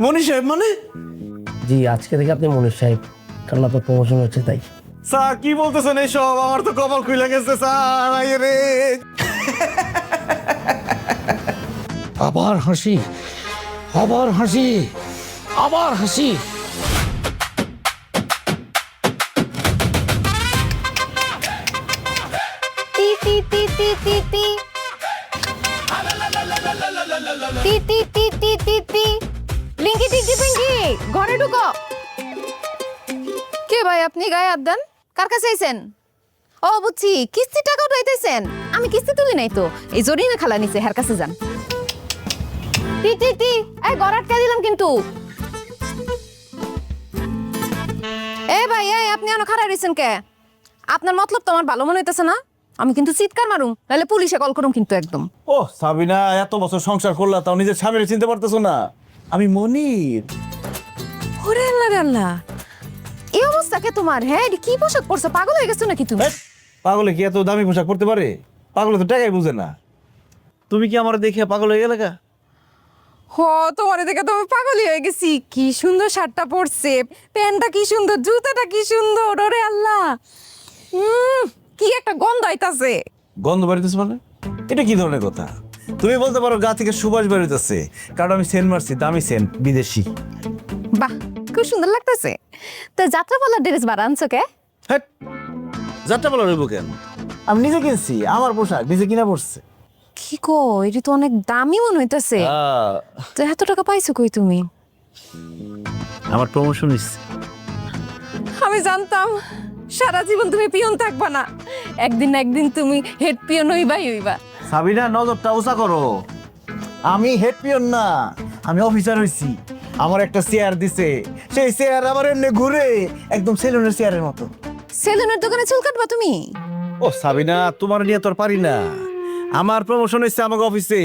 মনির সাহেব মানে? জি, আজকে থেকে আপনি মনির সাহেব, কারণ আপনার প্রমোশন হচ্ছে তাই। স্যার কি বলতেছেন এইসব? আমার তো কপাল খুলে গেছে স্যার। আয় রে আবার হাসি, আবার হাসি, আবার হাসি। টি টি টি টি টি টি টি টি টি টি টি টি লিঙ্কি টিঙ্কি পিঙ্কি ঘরে ঢুকো। কে ভাই আপনি গায়ে হাত দেন? কার কাছে আইছেন? ও বুঝছি, কিস্তি টাকা উঠাইতেছেন। আমি কিস্তি তুলি নাই তো, এই জরিনা খালা নিছে, হের কাছে যান। টি টি টি এই ঘর আটকে দিলাম কিন্তু। এ ভাই এই আপনি এখনো খাড়া রইছেন কে? আপনার মতলব তো আমার ভালো মনে হইতেছে না। আমি কিন্তু চিৎকার মারুম, নাহলে পুলিশে কল করুম কিন্তু একদম। ও সাবিনা, এত বছর সংসার করলা তাও নিজের স্বামীর চিনতে পারতেছো না? আমি মনির। ওরে আল্লাহ রে আল্লাহ, এই অবস্থা কে তোমার? হ্যাঁ কি পোশাক পরছো? পাগল হয়ে গেছো নাকি তুমি? পাগলে কি এত দামি পোশাক পরতে পারে? পাগলে তো টাকাই বুঝে না। তুমি কি আমার দেখে পাগল হয়ে গেলে? হো, তোমার দেখে তো আমি পাগলই হয়ে গেছি। কি সুন্দর শার্টটা পরছে, প্যান্টটা কি সুন্দর, জুতাটা কি সুন্দর। ওরে আল্লাহ, কি একটা গন্ধ আইতাছে। গন্ধ বাড়িতেছে মানে? এটা কি ধরনের কথা? তুমি বলতে পারো গা থেকে সুবাস বেরোতেছে, কারণ আমি সেন্ট মারছি, দামি সেন্ট, বিদেশি। বাহ, খুব সুন্দর লাগতেছে। তো যাত্রাপালার ড্রেস বাড়া আনছো কে? হ্যাট, যাত্রা বলা রইব কেন? আমি নিজে কিনছি, আমার পোশাক নিজে কিনা পড়ছে। কি কো, এটা তো অনেক দামি মনে হইতাছে। তো এত টাকা পাইছো কই তুমি? আমার প্রমোশন হইছে। আমি জানতাম সারা জীবন তুমি পিয়ন থাকবা না, একদিন না একদিন তুমি হেড পিয়ন হইবা। সাবিনা, নজরটা উঁচা করো। আমি হেড পিয়ন না, আমি অফিসার হইছি। আমার একটা চেয়ার দিছে, সেই চেয়ার আবার এমনি ঘুরে, একদম সেলুনের চেয়ারের মতো। সেলুনের দোকানে চুল কাটবা তুমি? ও সাবিনা, তোমার নিয়ে তোর পারি না। আমার প্রমোশন হয়েছে আমাকে অফিসে,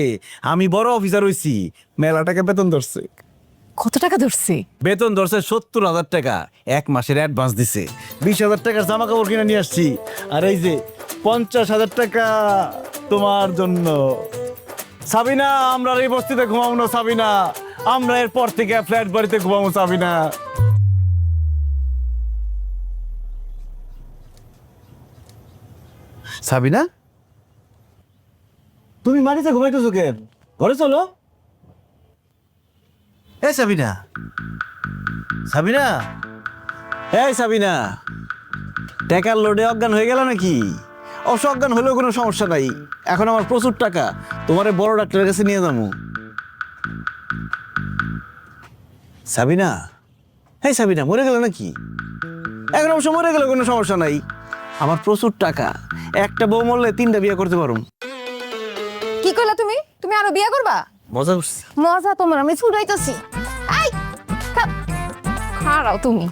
আমি বড় অফিসার হইছি। মেলা টাকা বেতন ধরছে। কত টাকা ধরছে? বেতন ধরছে 70,000 টাকা, 1 মাসের অ্যাডভান্স দিছে। 20,000 টাকার জামা কাপড় কিনে নিয়ে আসছি। আর এই যে 50,000 টাকা তোমার জন্য। সাবিনা, আমরা এই বস্তিতে ঘুমাবো না সাবিনা, আমরা এরপর থেকে ফ্ল্যাট বাড়িতে ঘুমাবো সাবিনা। সাবিনা, তুমি মাটিতে ঘুমাইতেছো কেন? ঘরে চলো। এ সাবিনা, সাবিনা, এই সাবিনা, টাকার লোডে অজ্ঞান হয়ে গেল নাকি? অজ্ঞান হলেও কোনো সমস্যা নাই, এখন আমার প্রচুর টাকা, তোমারে বড় ডাক্তারের কাছে নিয়ে যাবো। সাবিনা, এই সাবিনা, মরে গেল নাকি? এখন অবশ্য মরে গেলে কোনো সমস্যা নাই, আমার প্রচুর টাকা, একটা বউ মরলে 3টা বিয়ে করতে পারো। কি কইলা তুমি? তুমি আরো বিয়ে করবা? মজা করছি। মজা তোমার আমি ছুটাইতাছি। আই খারাও তুমি।